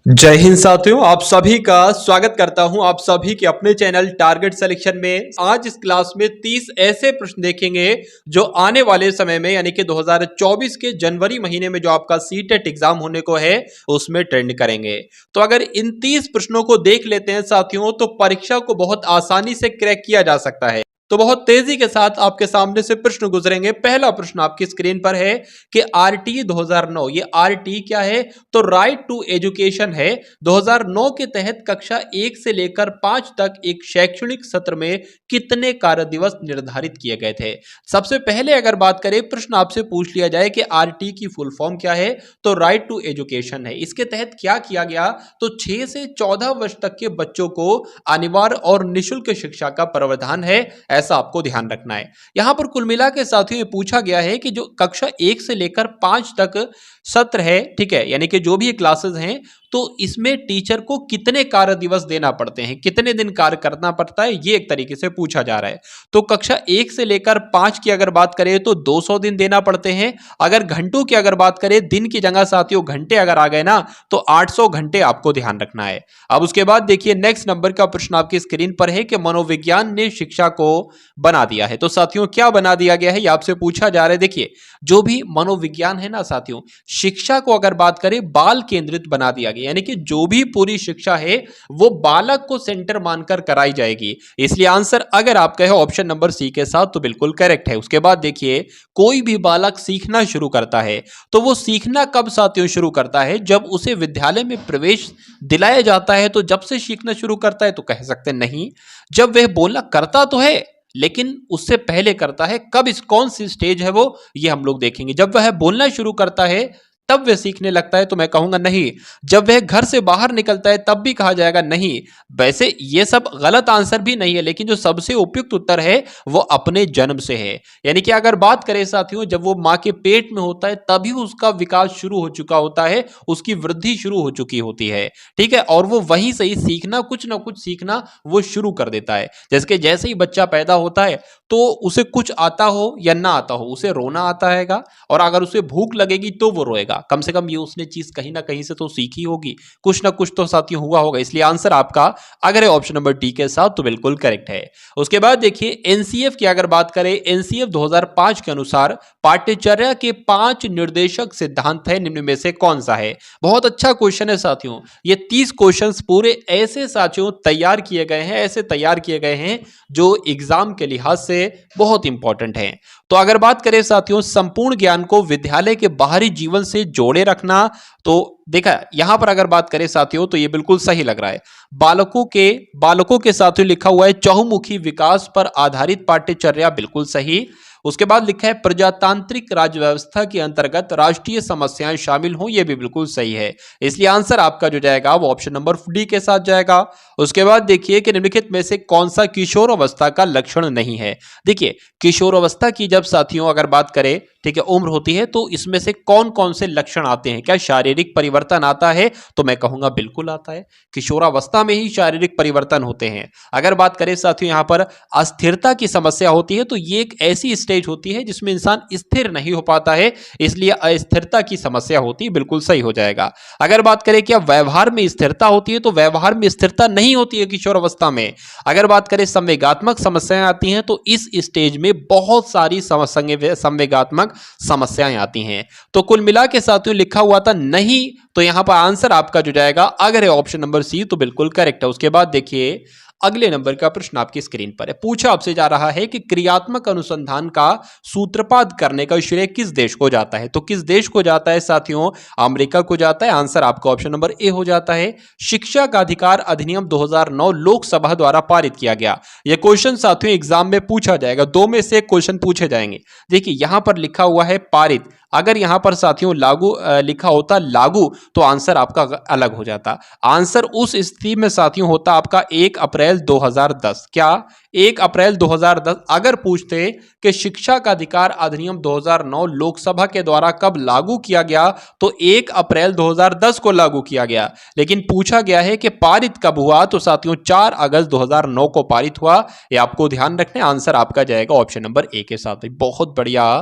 जय हिंद साथियों, आप सभी का स्वागत करता हूं आप सभी के अपने चैनल टारगेट सिलेक्शन में। आज इस क्लास में 30 ऐसे प्रश्न देखेंगे जो आने वाले समय में यानी कि 2024 के जनवरी महीने में जो आपका सीटेट एग्जाम होने को है उसमें ट्रेंड करेंगे। तो अगर इन 30 प्रश्नों को देख लेते हैं साथियों तो परीक्षा को बहुत आसानी से क्रैक किया जा सकता है। तो बहुत तेजी के साथ आपके सामने से प्रश्न गुजरेंगे। पहला प्रश्न आपकी स्क्रीन पर है कि आरटी 2009, ये आरटी क्या है तो राइट टू एजुकेशन है। 2009 के तहत कक्षा 1 से लेकर 5 तक एक शैक्षणिक सत्र में कितने कार्य दिवस निर्धारित किए गए थे। सबसे पहले अगर बात करें, प्रश्न आपसे पूछ लिया जाए कि आरटी की फुल फॉर्म क्या है तो राइट टू एजुकेशन है। इसके तहत क्या किया गया तो 6 से 14 वर्ष तक के बच्चों को अनिवार्य और निःशुल्क शिक्षा का प्रावधान है, ऐसा आपको ध्यान रखना है। यहां पर कुल मिला के साथियों ये पूछा गया है कि जो कक्षा 1 से लेकर 5 तक सत्र है, ठीक है, यानी कि जो भी क्लासेस हैं, तो इसमें टीचर को कितने कार्य दिवस देना पड़ते हैं, कितने दिन कार्य करना पड़ता है, ये एक तरीके से पूछा जा रहा है। तो कक्षा 1 से लेकर 5 की अगर बात करें तो 200 दिन देना पड़ते हैं। अगर घंटों की अगर बात करें, दिन की जगह साथियों घंटे अगर आ गए ना तो 800 घंटे आपको ध्यान रखना है। अब उसके बाद देखिए नेक्स्ट नंबर का प्रश्न आपकी स्क्रीन पर है कि मनोविज्ञान ने शिक्षा को बना दिया है। तो साथियों क्या बना दिया गया है ये आपसे पूछा जा रहा है। देखिए जो भी मनोविज्ञान है ना साथियों, शिक्षा को अगर बात करें बाल केंद्रित बना दिया गया, यानी कि जो भी पूरी शिक्षा है वो बालक को सेंटर मानकर कराई जाएगी। इसलिए आंसर अगर आप कहे ऑप्शन नंबर सी के साथ तो बिल्कुल करेक्ट है। उसके बाद देखिए कोई भी बालक सीखना शुरू करता है तो वो सीखना कब साथियों शुरू करता है, जब उसे विद्यालय में प्रवेश दिलाया जाता है। तो जब से सीखना शुरू करता है तो कह सकते नहीं, जब वह बोलना करता तो है लेकिन उससे पहले करता है। कब, इस कौन सी स्टेज है वो, ये हम लोग देखेंगे। जब वह बोलना शुरू करता है तब वह सीखने लगता है तो मैं कहूंगा नहीं। जब वह घर से बाहर निकलता है तब भी कहा जाएगा नहीं। वैसे ये सब गलत आंसर भी नहीं है, लेकिन जो सबसे उपयुक्त उत्तर है वो अपने जन्म से है। यानी कि अगर बात करें साथियों, जब वो मां के पेट में होता है तभी उसका विकास शुरू हो चुका होता है, उसकी वृद्धि शुरू हो चुकी होती है, ठीक है, और वो वहीं से ही सीखना, कुछ ना कुछ सीखना वो शुरू कर देता है। जैसे ही बच्चा पैदा होता है तो उसे कुछ आता हो या ना आता हो, उसे रोना आता हैगा, और अगर उसे भूख लगेगी तो वो रोएगा। कम से कम ये उसने चीज कहीं ना कहीं से तो सीखी होगी, कुछ ना कुछ तो साथियों हुआ होगा। इसलिए आंसर आपका अगर है ऑप्शन नंबर डी के साथ तो बिल्कुल करेक्ट है। उसके बाद देखिए एनसीएफ की अगर बात करें, एनसीएफ 2005 के अनुसार पाठ्यचर्या के 5 निर्देशक सिद्धांत है, निम्न में से कौन सा है। बहुत अच्छा क्वेश्चन है साथियों। ये 30 क्वेश्चंस पूरे ऐसे साथियों तैयार किए गए हैं, ऐसे तैयार किए गए हैं जो एग्जाम के लिहाज से बहुत इंपॉर्टेंट है। तो अगर बात करें साथियों संपूर्ण ज्ञान को विद्यालय के बाहरी जीवन से जोड़े रखना, तो देखा यहां पर अगर बात करें साथियों तो ये बिल्कुल सही लग रहा है। बालकों के साथियों लिखा हुआ है चहुमुखी विकास पर आधारित पाठ्यचर्या, बिल्कुल सही। उसके बाद लिखा है प्रजातांत्रिक राज्य व्यवस्था के अंतर्गत राष्ट्रीय समस्याएं शामिल हों, यह भी बिल्कुल सही है। इसलिए आंसर आपका जो जाएगा वो ऑप्शन नंबर डी के साथ जाएगा। उसके बाद देखिए कि निम्नलिखित में से कौन सा किशोर अवस्था का लक्षण नहीं है। देखिए किशोर अवस्था की जब साथियों अगर बात करें, ठीक है, उम्र होती है तो इसमें से कौन कौन से लक्षण आते हैं। क्या शारीरिक परिवर्तन आता है तो मैं कहूंगा बिल्कुल आता है। किशोरावस्था में ही शारीरिक परिवर्तन होते हैं। अगर बात करें साथियों यहां पर अस्थिरता की समस्या होती है तो ये एक ऐसी स्टेज होती है जिसमें इंसान स्थिर नहीं हो पाता है, इसलिए अस्थिरता की समस्या होती है, बिल्कुल सही हो जाएगा। अगर बात करें क्या व्यवहार में स्थिरता होती है तो व्यवहार में स्थिरता नहीं होती है किशोर अवस्था में। अगर बात करें संवेगात्मक समस्याएं आती हैं तो इस स्टेज में बहुत सारी संवेगात्मक समस्याएं आती हैं। तो कुल मिला के साथियों लिखा हुआ था नहीं, तो यहां पर आंसर आपका जो जाएगा अगर है ऑप्शन नंबर सी तो बिल्कुल करेक्ट है। उसके बाद देखिए अगले नंबर का प्रश्न आपकी स्क्रीन पर है। पूछा आपसे जा रहा है कि क्रियात्मक अनुसंधान का सूत्रपात करने का श्रेय किस देश को जाता है। तो किस देश को जाता है साथियों, अमेरिका को जाता है। आंसर आपका ऑप्शन नंबर ए हो जाता है। शिक्षा का अधिकार अधिनियम 2009 लोकसभा द्वारा पारित किया गया। यह क्वेश्चन साथियों एग्जाम में पूछा जाएगा, दो में से एक क्वेश्चन पूछे जाएंगे। देखिए यहां पर लिखा हुआ है पारित, अगर यहां पर साथियों लागू लिखा होता लागू तो आंसर आपका अलग हो जाता। आंसर उस स्थिति में साथियों होता आपका 1 अप्रैल 2010। क्या 1 अप्रैल 2010 अगर पूछते कि शिक्षा का अधिकार अधिनियम 2009 लोकसभा के द्वारा कब लागू किया गया तो 1 अप्रैल 2010 को लागू किया गया। लेकिन पूछा गया है कि पारित कब हुआ तो साथियों 4 अगस्त 2009 को पारित हुआ। ये आपको ध्यान रखना है। आंसर आपका जाएगा ऑप्शन नंबर ए के साथ। बहुत बढ़िया,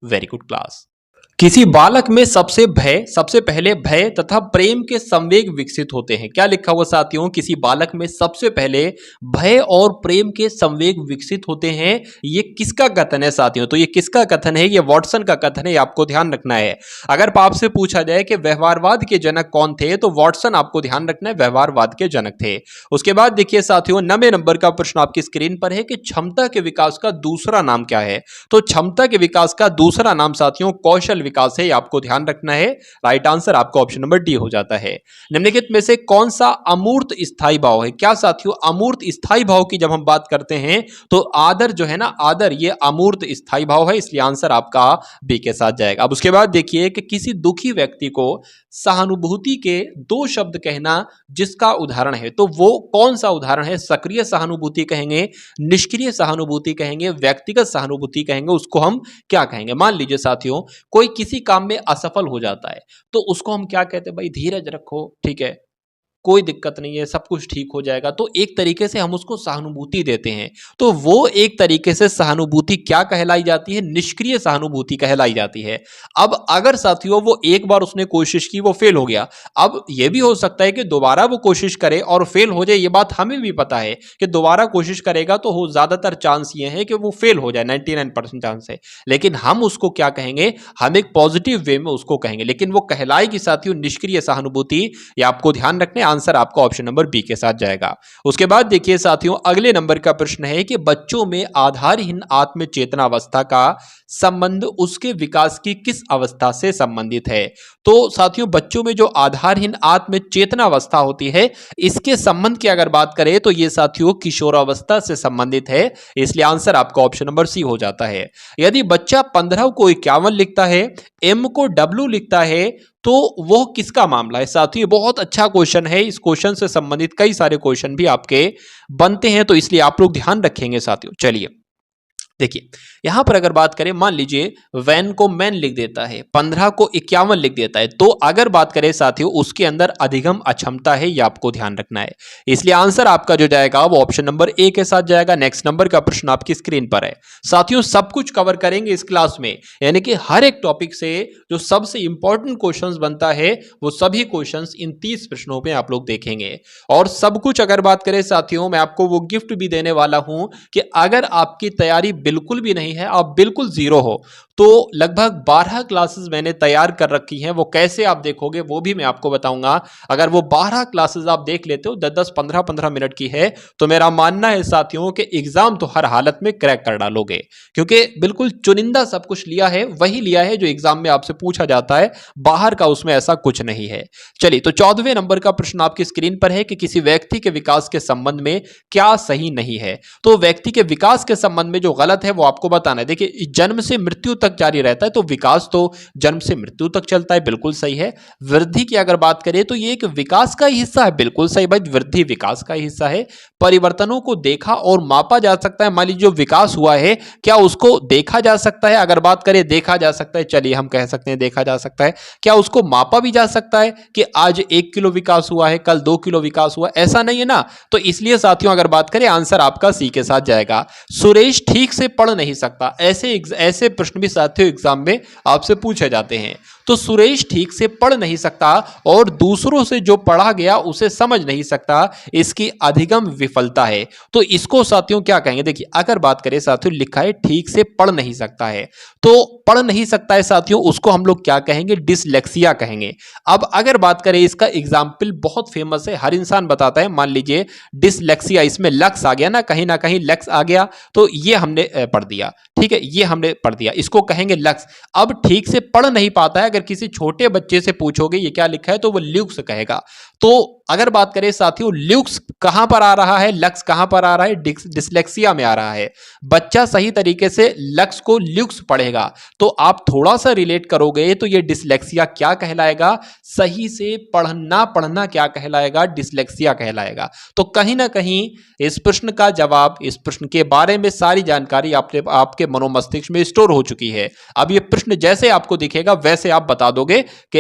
वेरी गुड क्लास। किसी बालक में सबसे पहले भय तथा प्रेम के संवेग विकसित होते हैं। क्या लिखा हुआ साथियों, किसी बालक में सबसे पहले भय और प्रेम के संवेग विकसित होते हैं। ये किसका कथन है साथियों? तो ये किसका कथन है? ये वॉटसन का कथन है, आपको ध्यान रखना है। अगर आपसे पूछा जाए कि व्यवहारवाद के जनक कौन थे, तो वॉटसन आपको ध्यान रखना है व्यवहारवाद के जनक थे। उसके बाद देखिए साथियों, 9वें नंबर का प्रश्न आपकी स्क्रीन पर है कि क्षमता के विकास का दूसरा नाम क्या है? तो क्षमता के विकास का दूसरा नाम साथियों कौशल विकास है, आपको ध्यान रखना है। राइट आंसर आपका ऑप्शन नंबर डी हो जाता है। निम्नलिखित में से कौन सा अमूर्त स्थायी भाव है? क्या साथियों, अमूर्त स्थायी भाव की जब हम बात करते हैं तो आदर जो है ना, आदर ये अमूर्त स्थायी भाव है, इसलिए आंसर आपका बी के साथ जाएगा। अब उसके बाद देखिए कि किसी दुखी व्यक्ति को सहानुभूति के दो शब्द कहना जिसका उदाहरण है, तो वो कौन सा उदाहरण है? सक्रिय सहानुभूति कहेंगे, निष्क्रिय सहानुभूति कहेंगे, व्यक्तिगत सहानुभूति कहेंगे, उसको हम क्या कहेंगे? मान लीजिए साथियों, कोई किसी काम में असफल हो जाता है तो उसको हम क्या कहते हैं? भाई धीरज रखो, ठीक है, कोई दिक्कत नहीं है, सब कुछ ठीक हो जाएगा। तो एक तरीके से हम उसको सहानुभूति देते हैं। तो वो एक तरीके से सहानुभूति क्या कहलाई जाती है? निष्क्रिय सहानुभूति कहलाई जाती है। अब अगर साथियों वो एक बार उसने कोशिश की, वो फेल हो गया, अब ये भी हो सकता है कि दोबारा वो कोशिश करे और फेल हो जाए। ये बात हमें भी पता है कि दोबारा कोशिश करेगा तो हो ज्यादातर चांस ये है कि वो फेल हो जाए, 99% चांस है। लेकिन हम उसको क्या कहेंगे? हम एक पॉजिटिव वे में उसको कहेंगे, लेकिन वो कहलाएगी साथियों निष्क्रिय सहानुभूति। ये आपको ध्यान रखने, आंसर आपका ऑप्शन नंबर बी के साथ जाएगा। उसके बाद देखिए साथियों, अगले नंबर का प्रश्न है कि बच्चों में आधारहीन आत्म चेतना अवस्था का संबंध उसके विकास की किस अवस्था से संबंधित है? तो साथियों, बच्चों में जो आधारहीन आत्म चेतना अवस्था होती है, इसके संबंध की अगर बात करें तो ये साथियों किशोरावस्था से संबंधित है, इसलिए आंसर आपका ऑप्शन नंबर सी हो जाता है। यदि बच्चा 15 को 51 लिखता है, एम को डब्ल्यू लिखता है, तो वो किसका मामला है? साथियों बहुत अच्छा क्वेश्चन है, इस क्वेश्चन से संबंधित कई सारे क्वेश्चन भी आपके बनते हैं, तो इसलिए आप लोग ध्यान रखेंगे साथियों। चलिए देखिए, यहां पर अगर बात करें, मान लीजिए वैन को मैन लिख देता है, 15 को 51 लिख देता है, तो अगर बात करें साथियों उसके अंदर अधिगम अक्षमता है, यह आपको ध्यान रखना है। इसलिए आंसर आपका जो जाएगा वो ऑप्शन नंबर ए के साथ जाएगा। नेक्स्ट नंबर का प्रश्न आपकी स्क्रीन पर है। साथियों सब कुछ कवर करेंगे इस क्लास में, यानी कि हर एक टॉपिक से जो सबसे इंपॉर्टेंट क्वेश्चन बनता है वो सभी क्वेश्चन इन 30 प्रश्नों में आप लोग देखेंगे। और सब कुछ अगर बात करें साथियों, मैं आपको वो गिफ्ट भी देने वाला हूं कि अगर आपकी तैयारी बिल्कुल भी नहीं है, आप बिल्कुल जीरो हो, तो लगभग 12 क्लासेस मैंने तैयार कर रखी हैं। वो कैसे आप देखोगे वो भी मैं आपको बताऊंगा। अगर वो 12 क्लासेस आप देख लेते हो, 10-10 15-15 मिनट की है, तो मेरा मानना है साथियों कि एग्जाम तो हर हालत में क्रैक कर डालोगे, क्योंकि बिल्कुल चुनिंदा सब कुछ लिया है, वही लिया है जो एग्जाम में आपसे पूछा जाता है, बाहर का उसमें ऐसा कुछ नहीं है। चलिए, तो 14वें नंबर का प्रश्न आपकी स्क्रीन पर है कि किसी व्यक्ति के विकास के संबंध में क्या सही नहीं है? तो व्यक्ति के विकास के संबंध में जो गलत है वो आपको बताना है। देखिए, जन्म से मृत्यु तक जारी रहता है, तो विकास तो जन्म से मृत्यु तक चलता है, बिल्कुल सही है। वृद्धि की अगर बात करें तो ये एक विकास का ही हिस्सा है, बिल्कुल सही भाई, वृद्धि विकास का ही हिस्सा है। परिवर्तनों को देखा और मापा जा सकता है, मान लीजिए जो विकास हुआ है क्या उसको देखा जा सकता है? अगर बात करें देखा जा सकता है, चलिए हम कह सकते हैं देखा जा सकता है। क्या उसको मापा भी जा सकता है कि आज 1 किलो विकास हुआ है, कल 2 किलो विकास हुआ? ऐसा नहीं है ना। तो इसलिए साथियों अगर बात करें, आंसर आपका सी के साथ जाएगा। सुरेश ठीक से पढ़ नहीं सकता, ऐसे प्रश्न भी साथियों एग्जाम में आपसे पूछे जाते हैं। तो सुरेश ठीक से पढ़ नहीं सकता और दूसरों से जो पढ़ा गया उसे समझ नहीं सकता, इसकी अधिगम विफलता है। तो इसको साथियों क्या कहेंगे? देखिए, अगर बात करें साथियों, लिखा है ठीक से पढ़ नहीं सकता है, तो पढ़ नहीं सकता है साथियों, उसको हम लोग क्या कहेंगे? डिसलेक्सिया कहेंगे। अब अगर बात करें, इसका एग्जाम्पल बहुत फेमस है, हर इंसान बताता है। मान लीजिए डिसलेक्सिया, इसमें लक्स आ गया ना कहीं लक्स आ गया, तो ये हमने पढ़ दिया, ठीक है, ये हमने पढ़ दिया, इसको कहेंगे लक्स। अब ठीक से पढ़ नहीं पाता है, अगर किसी छोटे बच्चे से पूछोगे ये क्या लिखा है, तो वो ल्यूक्स कहेगा। तो अगर बात करें साथियों, ल्यूक्स कहां पर आ रहा है, लक्स कहां पर आ रहा है? डिसलेक्सिया में आ रहा है। बच्चा सही तरीके से लक्स को ल्यूक्स पढ़ेगा, तो आप थोड़ा सा रिलेट करोगे तो ये डिसलेक्सिया क्या कहलाएगा? सही से पढ़ना क्या कहलाएगा? डिसलेक्सिया कहलाएगा। तो कहीं ना कहीं इस प्रश्न का जवाब, इस प्रश्न के बारे में सारी जानकारी आपके मनोमस्तिष्क में स्टोर हो चुकी है। अब ये प्रश्न जैसे आपको दिखेगा वैसे आप बता दोगे कि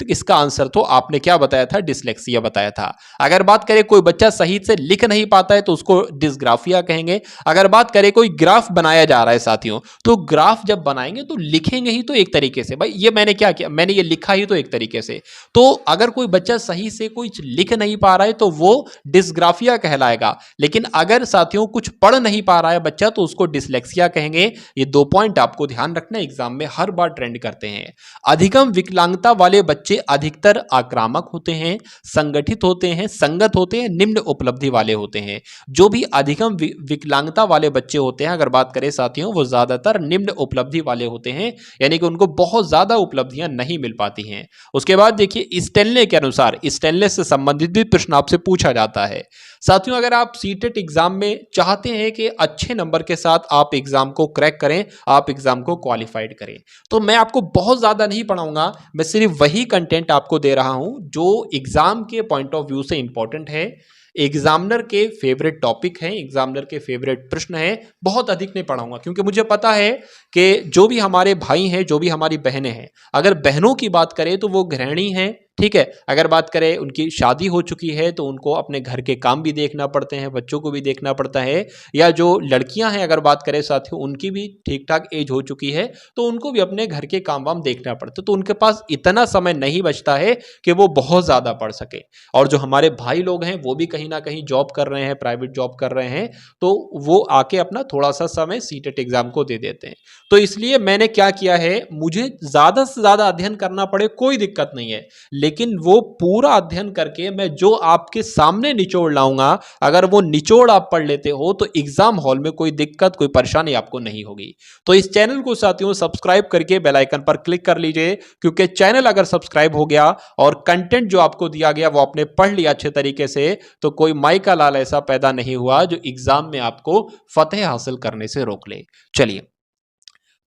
इसका आंसर तो आपने क्या बताया था, डिसलेक्सिया बताया था। अगर बात करें कोई बच्चा सही से लिख नहीं पाता है तो उसको डिसग्राफिया कहेंगे। अगर बात करें कोई ग्राफ बनाया जा रहा है साथियों, तो ग्राफ जब बनाएंगे तो लिखेंगे ही तो एक तरीके से, भाई ये मैंने क्या किया, मैंने ये लिखा ही तो एक तरीके से। तो अगर कोई बच्चा सही से कुछ लिख नहीं पा रहा है तो वो डिसग्राफिया कहलाएगा। लेकिन अगर साथियों कुछ पढ़ नहीं पा रहा है बच्चा तो उसको डिसलेक्सिया कहेंगे। ये 2 पॉइंट आपको ध्यान रखना, एग्जाम में हर बार ट्रेंड करते हैं। अधिगम विकलांगता वाले बच्चे अधिकतर आक्रामक होते हैं, संगठित होते हैं, संगत होते हैं, निम्न उपलब्धि वाले होते हैं। जो भी अधिगम विकलांगता वाले बच्चे होते हैं, अगर बात करें साथियों, वो ज्यादातर निम्न उपलब्धि वाले होते हैं, यानी कि उनको बहुत ज्यादा उपलब्धियां नहीं मिल पाती हैं। उसके बाद देखिए स्टेनले के अनुसार, स्टेनले से संबंधित भी प्रश्न आपसे पूछा जाता है। साथियों अगर आप सीटेट एग्जाम में चाहते हैं कि अच्छे नंबर के साथ आप एग्जाम को क्रैक करें, आप एग्जाम को क्वालिफाइड करें, तो मैं आपको बहुत ज्यादा नहीं पढ़ाऊंगा, मैं सिर्फ वही कंटेंट आपको दे रहा हूं जो एग्जाम के पॉइंट ऑफ व्यू से इंपॉर्टेंट है, एग्जामिनर के फेवरेट टॉपिक हैं, एग्जामिनर के फेवरेट प्रश्न हैं। बहुत अधिक नहीं पढ़ाऊंगा क्योंकि मुझे पता है कि जो भी हमारे भाई हैं, जो भी हमारी बहनें हैं, अगर बहनों की बात करें तो वो गृहिणी हैं, ठीक है। अगर बात करें उनकी शादी हो चुकी है तो उनको अपने घर के काम भी देखना पड़ते हैं, बच्चों को भी देखना पड़ता है। या जो लड़कियां हैं अगर बात करें साथियों, उनकी भी ठीक ठाक एज हो चुकी है तो उनको भी अपने घर के काम वाम देखना पड़ता है, तो उनके पास इतना समय नहीं बचता है कि वो बहुत ज्यादा पढ़ सके। और जो हमारे भाई लोग हैं वो भी कहीं ना कहीं जॉब कर रहे हैं, प्राइवेट जॉब कर रहे हैं, तो वो आके अपना थोड़ा सा समय सीटेट एग्जाम को दे देते हैं। तो इसलिए मैंने क्या किया है, मुझे ज्यादा से ज्यादा अध्ययन करना पड़े कोई दिक्कत नहीं है, लेकिन वो पूरा अध्ययन करके मैं जो आपके सामने निचोड़ लाऊंगा, अगर वो निचोड़ आप पढ़ लेते हो तो एग्जाम हॉल में कोई दिक्कत, कोई परेशानी आपको नहीं होगी। तो इस चैनल को साथियों सब्सक्राइब करके बेल आइकन पर क्लिक कर लीजिए, क्योंकि चैनल अगर सब्सक्राइब हो गया और कंटेंट जो आपको दिया गया वो आपने पढ़ लिया अच्छे तरीके से, तो कोई माई का लाल ऐसा पैदा नहीं हुआ जो एग्जाम में आपको फतेह हासिल करने से रोक ले। चलिए,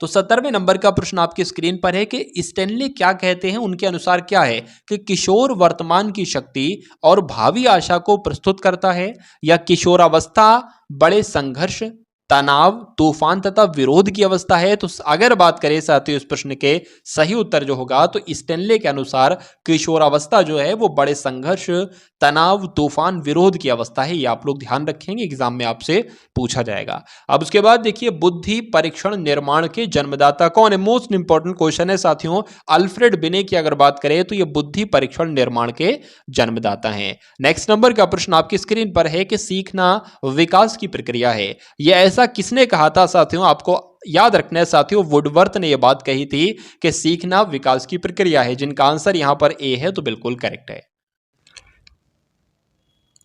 तो 17वें नंबर का प्रश्न आपकी स्क्रीन पर है कि स्टेनली क्या कहते हैं, उनके अनुसार क्या है कि किशोर वर्तमान की शक्ति और भावी आशा को प्रस्तुत करता है, या किशोरावस्था बड़े संघर्ष, तनाव, तूफान तथा विरोध की अवस्था है। तो अगर बात करें साथियों इस प्रश्न के सही उत्तर जो होगा, तो स्टेनले के अनुसार किशोरावस्था जो है वो बड़े संघर्ष, तनाव, तूफान, विरोध की अवस्था है। ये आप लोग ध्यान रखेंगे, एग्जाम में आपसे पूछा जाएगा। अब उसके बाद देखिए बुद्धि परीक्षण निर्माण के जन्मदाता कौन है, मोस्ट इंपॉर्टेंट क्वेश्चन है साथियों। अल्फ्रेड बिने की अगर बात करें तो ये बुद्धि परीक्षण निर्माण के जन्मदाता हैं। नेक्स्ट नंबर का प्रश्न आपकी स्क्रीन पर है कि सीखना विकास की प्रक्रिया है, यह ऐसा किसने कहा था साथियों, आपको याद रखना है साथियों, वुडवर्थ ने यह बात कही थी कि सीखना विकास की प्रक्रिया है, जिनका आंसर यहां पर ए है, तो बिल्कुल करेक्ट है।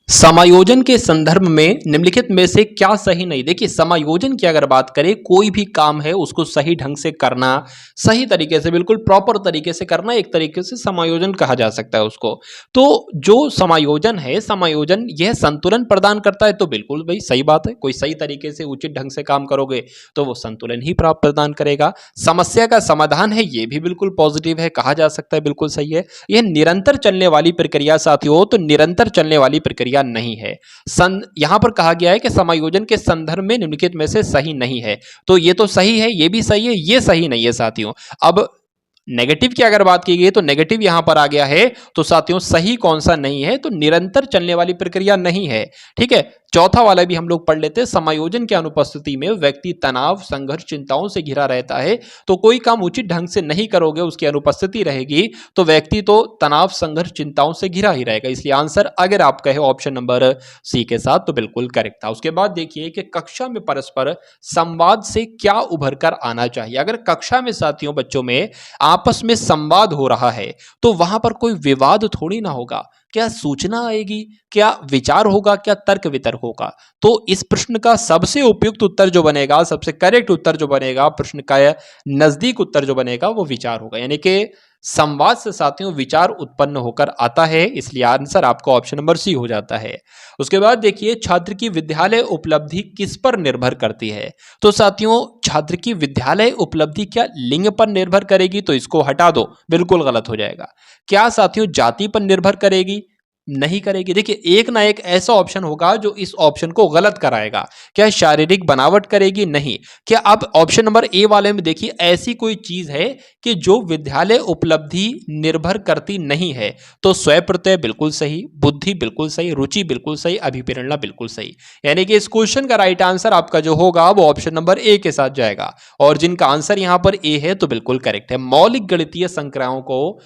समायोजन के संदर्भ में निम्नलिखित में से क्या सही नहीं। देखिए समायोजन की अगर बात करें, कोई भी काम है उसको सही ढंग से करना, सही तरीके से, बिल्कुल प्रॉपर तरीके से करना, एक तरीके से समायोजन कहा जा सकता है उसको। तो जो समायोजन है, समायोजन यह संतुलन प्रदान करता है, तो बिल्कुल भाई सही बात है, कोई सही तरीके से उचित ढंग से काम करोगे तो वो संतुलन ही प्राप्त प्रदान करेगा। समस्या का समाधान है, ये भी बिल्कुल पॉजिटिव है, कहा जा सकता है, बिल्कुल सही है। यह निरंतर चलने वाली प्रक्रिया साथियों, तो निरंतर चलने वाली प्रक्रिया नहीं है। यहां पर कहा गया है कि समायोजन के संदर्भ में निम्नलिखित में से सही नहीं है, तो ये तो सही है, ये भी सही है, ये सही नहीं है साथियों। अब नेगेटिव की अगर बात की गई तो नेगेटिव यहां पर आ गया है, तो साथियों सही कौन सा नहीं है, तो निरंतर चलने वाली प्रक्रिया नहीं है, ठीक है। चौथा वाला भी हम लोग पढ़ लेते हैं, समायोजन की अनुपस्थिति में व्यक्ति तनाव, संघर्ष, चिंताओं से घिरा रहता है, तो कोई काम उचित ढंग से नहीं करोगे, उसकी अनुपस्थिति रहेगी तो व्यक्ति तो तनाव, संघर्ष, चिंताओं से घिरा ही रहेगा। इसलिए आंसर अगर आप कहे ऑप्शन नंबर सी के साथ, तो बिल्कुल करेक्ट था। उसके बाद देखिए कि कक्षा में परस्पर संवाद से क्या उभर कर आना चाहिए। अगर कक्षा में साथियों बच्चों में आपस में संवाद हो रहा है तो वहां पर कोई विवाद थोड़ी ना होगा, क्या सूचना आएगी, क्या विचार होगा, क्या तर्क वितर्क होगा। तो इस प्रश्न का सबसे उपयुक्त उत्तर जो बनेगा, सबसे करेक्ट उत्तर जो बनेगा, प्रश्न का नजदीक उत्तर जो बनेगा वो विचार होगा, यानी कि संवाद से साथियों विचार उत्पन्न होकर आता है, इसलिए आंसर आपका ऑप्शन नंबर सी हो जाता है। उसके बाद देखिए छात्र की विद्यालय उपलब्धि किस पर निर्भर करती है। तो साथियों छात्र की विद्यालय उपलब्धि क्या लिंग पर निर्भर करेगी, तो इसको हटा दो, बिल्कुल गलत हो जाएगा। क्या साथियों जाति पर निर्भर करेगी, नहीं करेगी। देखिए एक ना एक ऐसा ऑप्शन होगा जो इस ऑप्शन को गलत कराएगा। क्या शारीरिक बनावट करेगी? नहीं। क्या अब ऑप्शन नंबर ए वाले में देखिए ऐसी कोई चीज है कि जो विद्यालय उपलब्धि निर्भर करती नहीं है? तो स्वयं प्रत्यय बिल्कुल सही, बुद्धि बिल्कुल सही, रुचि बिल्कुल सही, अभिप्रेरणा बिल्कुल सही। यानी कि इस क्वेश्चन का राइट आंसर आपका जो होगा वो ऑप्शन नंबर ए के साथ जाएगा। और जिनका आंसर यहां पर ए है तो बिल्कुल करेक्ट है। मौलिक गणितीय संक्रियाओं को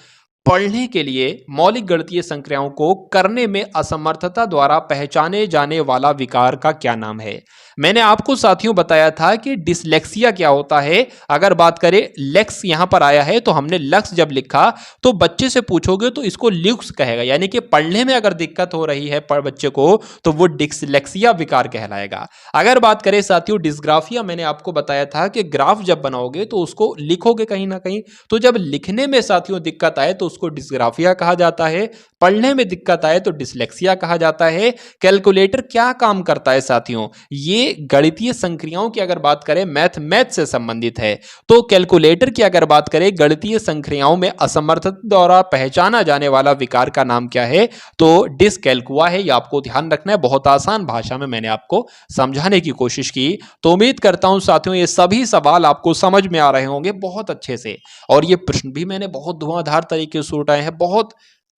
पढ़ने के लिए, मौलिक गणितीय संक्रियाओं को करने में असमर्थता द्वारा पहचाने जाने वाला विकार का क्या नाम है? मैंने आपको साथियों बताया था कि डिसलेक्सिया क्या होता है। अगर बात करें लेक्स यहां पर आया है तो हमने लक्स जब लिखा तो बच्चे से पूछोगे तो इसको ल्यूक्स कहेगा, यानी कि पढ़ने में अगर दिक्कत हो रही है पर बच्चे को तो वो डिसलेक्सिया विकार कहलाएगा। अगर बात करें साथियों डिस्ग्राफिया, मैंने आपको बताया था कि ग्राफ जब बनाओगे तो उसको लिखोगे कहीं ना कहीं, तो जब लिखने में साथियों दिक्कत आए तो उसको डिस्ग्राफिया कहा जाता है, पढ़ने में दिक्कत आए तो डिसलेक्सिया कहा जाता है। कैलकुलेटर क्या काम करता है साथियों? ये गणितीय संक्रियाओं की अगर बात करें मैथ से संबंधित है, तो कैलकुलेटर की अगर बात करें गणितीय संक्रियाओं में असमर्थता द्वारा पहचाना जाने वाला विकार का नाम क्या है? तो डिसकैल्कुआ है। ये आपको ध्यान रखना है, बहुत आसान भाषा में मैंने आपको समझाने की कोशिश की। तो उम्मीद करता हूं साथियों ये सभी सवाल आपको समझ में आ रहे होंगे बहुत अच्छे से। और ये प्रश्न भी मैंने बहुत धुआंधार तरीके से उठाए हैं, बहुत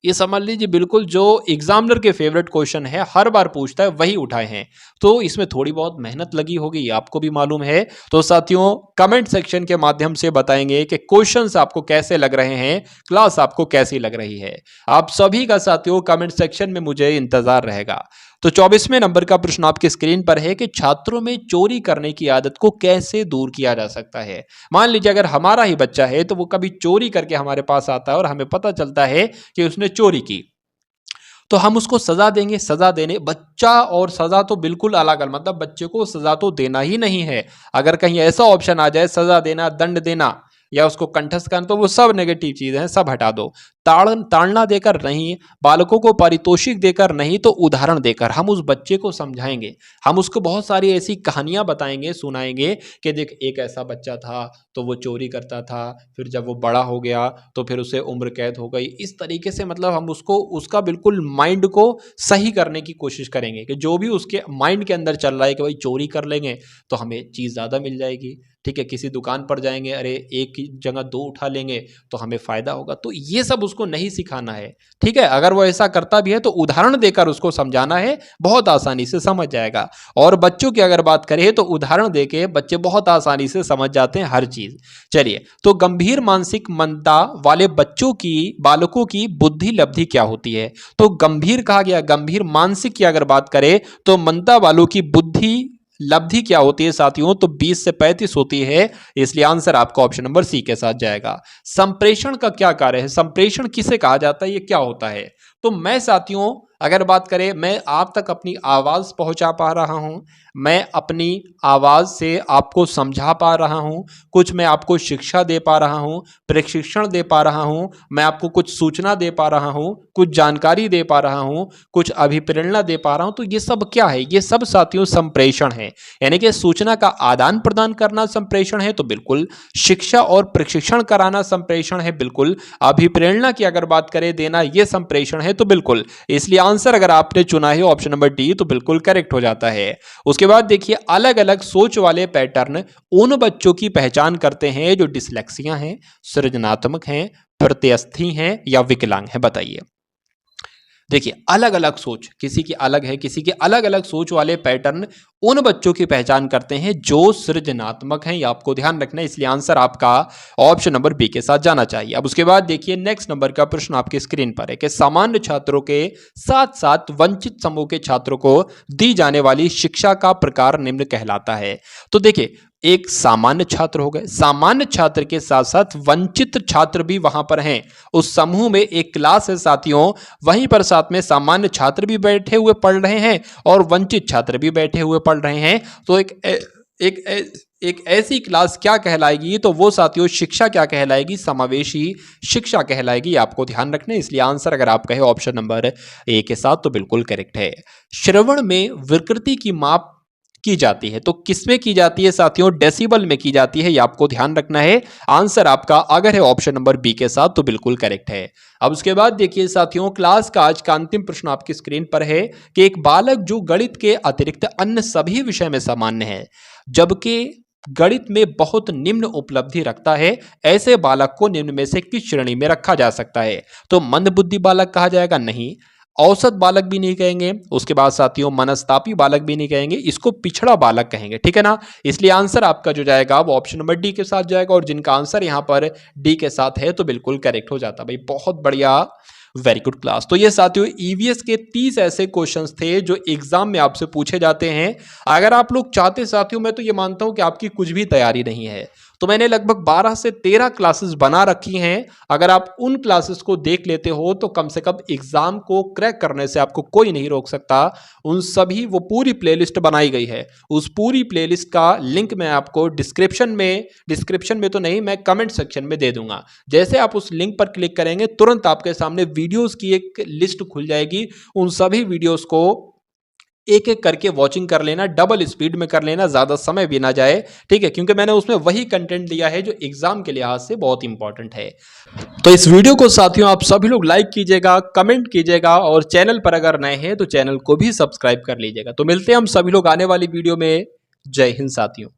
ये समझ लीजिए बिल्कुल जो एग्जामिनर के फेवरेट क्वेश्चन है, हर बार पूछता है वही उठाए हैं। तो इसमें थोड़ी बहुत मेहनत लगी होगी, ये आपको भी मालूम है। तो साथियों कमेंट सेक्शन के माध्यम से बताएंगे कि क्वेश्चंस आपको कैसे लग रहे हैं, क्लास आपको कैसी लग रही है। आप सभी का साथियों कमेंट सेक्शन में मुझे इंतजार रहेगा। तो 24वें नंबर का प्रश्न आपकी स्क्रीन पर है कि छात्रों में चोरी करने की आदत को कैसे दूर किया जा सकता है। मान लीजिए अगर हमारा ही बच्चा है तो वो कभी चोरी करके हमारे पास आता है और हमें पता चलता है कि उसने चोरी की, तो हम उसको सजा देंगे। सजा देने बच्चा और सजा तो बिल्कुल अलग अलग, मतलब बच्चे को सजा तो देना ही नहीं है। अगर कहीं ऐसा ऑप्शन आ जाए सजा देना, दंड देना या उसको कंठस्थ करना, तो वो सब नेगेटिव चीजें हैं, सब हटा दो। ताड़ना देकर नहीं, बालकों को पारितोषिक देकर नहीं, तो उदाहरण देकर हम उस बच्चे को समझाएंगे। हम उसको बहुत सारी ऐसी कहानियां बताएंगे, सुनाएंगे कि देख एक ऐसा बच्चा था तो वो चोरी करता था, फिर जब वो बड़ा हो गया तो फिर उसे उम्र कैद हो गई। इस तरीके से मतलब हम उसको उसका बिल्कुल माइंड को सही करने की कोशिश करेंगे कि जो भी उसके माइंड के अंदर चल रहा है कि भाई चोरी कर लेंगे तो हमें चीज़ ज़्यादा मिल जाएगी, ठीक है, किसी दुकान पर जाएंगे अरे एक की जगह दो उठा लेंगे तो हमें फायदा होगा। तो ये सब उसको नहीं सिखाना है, ठीक है। अगर वो ऐसा करता भी है तो उदाहरण देकर उसको समझाना है, बहुत आसानी से समझ जाएगा। और बच्चों की अगर बात करें तो उदाहरण देके बच्चे बहुत आसानी से समझ जाते हैं हर चीज। चलिए, तो गंभीर मानसिक मंदा वाले बालकों की बुद्धि लब्धि क्या होती है? तो गंभीर कहा गया, गंभीर मानसिक की अगर बात करें तो मंदा वालों की बुद्धि लब्धि क्या होती है साथियों? तो 20 से 35 होती है। इसलिए आंसर आपका ऑप्शन नंबर सी के साथ जाएगा। संप्रेषण का क्या कार्य है? संप्रेषण किसे कहा जाता है, ये क्या होता है? तो मैं साथियों अगर बात करें, मैं आप तक अपनी आवाज पहुंचा पा रहा हूं, मैं अपनी आवाज से आपको समझा पा रहा हूं, कुछ मैं आपको शिक्षा दे पा रहा हूं, प्रशिक्षण दे पा रहा हूं, मैं आपको कुछ सूचना दे पा रहा हूं, कुछ जानकारी दे पा रहा हूं, कुछ अभिप्रेरणा दे पा रहा हूं। तो ये सब क्या है? ये सब साथियों संप्रेषण है। यानी कि सूचना का आदान प्रदान करना संप्रेषण है, तो बिल्कुल। शिक्षा और प्रशिक्षण कराना संप्रेषण है, बिल्कुल। अभिप्रेरणा की अगर बात करें देना, यह संप्रेषण है, तो बिल्कुल। इसलिए आंसर अगर आपने चुना है ऑप्शन नंबर डी तो बिल्कुल करेक्ट हो जाता है। उसके बाद देखिए अलग अलग सोच वाले पैटर्न उन बच्चों की पहचान करते हैं जो डिसलेक्सिया हैं, सृजनात्मक हैं, प्रत्यस्थी हैं या विकलांग हैं। बताइए। देखिए अलग अलग सोच, किसी की अलग है, किसी के अलग अलग सोच वाले पैटर्न उन बच्चों की पहचान करते हैं जो सृजनात्मक हैं। ये आपको ध्यान रखना है। इसलिए आंसर आपका ऑप्शन नंबर बी के साथ जाना चाहिए। अब उसके बाद देखिए नेक्स्ट नंबर का प्रश्न आपकी स्क्रीन पर है कि सामान्य छात्रों के साथ साथ वंचित समूह के छात्रों को दी जाने वाली शिक्षा का प्रकार निम्न कहलाता है। तो देखिए एक सामान्य छात्र हो गए, सामान्य छात्र के साथ साथ वंचित छात्र भी वहां पर हैं। उस समूह में एक क्लास है साथियों, वहीं पर साथ में सामान्य छात्र भी बैठे हुए पढ़ रहे हैं और वंचित छात्र भी बैठे हुए पढ़ रहे हैं। तो एक ऐसी क्लास क्या कहलाएगी? तो वो साथियों शिक्षा क्या कहलाएगी? समावेशी शिक्षा कहलाएगी। आपको ध्यान रखना है। इसलिए आंसर अगर आप कहे ऑप्शन नंबर ए के साथ तो बिल्कुल करेक्ट है। श्रवण में विकृति की माप की जाती है। तो किसमें की जाती है साथियों? डेसिबल में की जाती है, ये आपको ध्यान रखना है। आंसर आपका अगर है ऑप्शन नंबर बी के साथ तो बिल्कुल करेक्ट है। अब उसके बाद देखिए साथियों, क्लास का आज का अंतिम प्रश्न आपकी स्क्रीन पर है कि एक बालक जो गणित के अतिरिक्त अन्य सभी विषय में सामान्य है जबकि गणित में बहुत निम्न उपलब्धि रखता है, ऐसे बालक को निम्न में से किस श्रेणी में रखा जा सकता है? तो मंदबुद्धि बालक कहा जाएगा? नहीं। औसत बालक भी नहीं कहेंगे, उसके बाद साथियों मनस्तापी बालक भी नहीं कहेंगे, इसको पिछड़ा बालक कहेंगे, ठीक है ना। इसलिए आंसर आपका जो जाएगा वो ऑप्शन नंबर डी के साथ जाएगा, और जिनका आंसर यहां पर डी के साथ है तो बिल्कुल करेक्ट हो जाता। भाई बहुत बढ़िया, वेरी गुड क्लास। तो ये साथियों ईवीएस के 30 ऐसे क्वेश्चंस थे जो एग्जाम में आपसे पूछे जाते हैं। अगर आप लोग चाहते साथियों, मैं तो ये मानता हूं कि आपकी कुछ भी तैयारी नहीं है, तो मैंने लगभग 12 से 13 क्लासेस बना रखी हैं। अगर आप उन क्लासेस को देख लेते हो तो कम से कम एग्जाम को क्रैक करने से आपको कोई नहीं रोक सकता। उन सभी वो पूरी प्लेलिस्ट बनाई गई है, उस पूरी प्लेलिस्ट का लिंक मैं आपको डिस्क्रिप्शन में तो नहीं, मैं कमेंट सेक्शन में दे दूंगा। जैसे आप उस लिंक पर क्लिक करेंगे तुरंत आपके सामने वीडियोस की एक लिस्ट खुल जाएगी। उन सभी वीडियोस को एक एक करके वॉचिंग कर लेना, डबल स्पीड में कर लेना, ज्यादा समय भी ना जाए, ठीक है, क्योंकि मैंने उसमें वही कंटेंट दिया है जो एग्जाम के लिहाज से बहुत इंपॉर्टेंट है। तो इस वीडियो को साथियों आप सभी लोग लाइक कीजिएगा, कमेंट कीजिएगा, और चैनल पर अगर नए हैं तो चैनल को भी सब्सक्राइब कर लीजिएगा। तो मिलते हैं हम सभी लोग आने वाली वीडियो में। जय हिंद साथियों।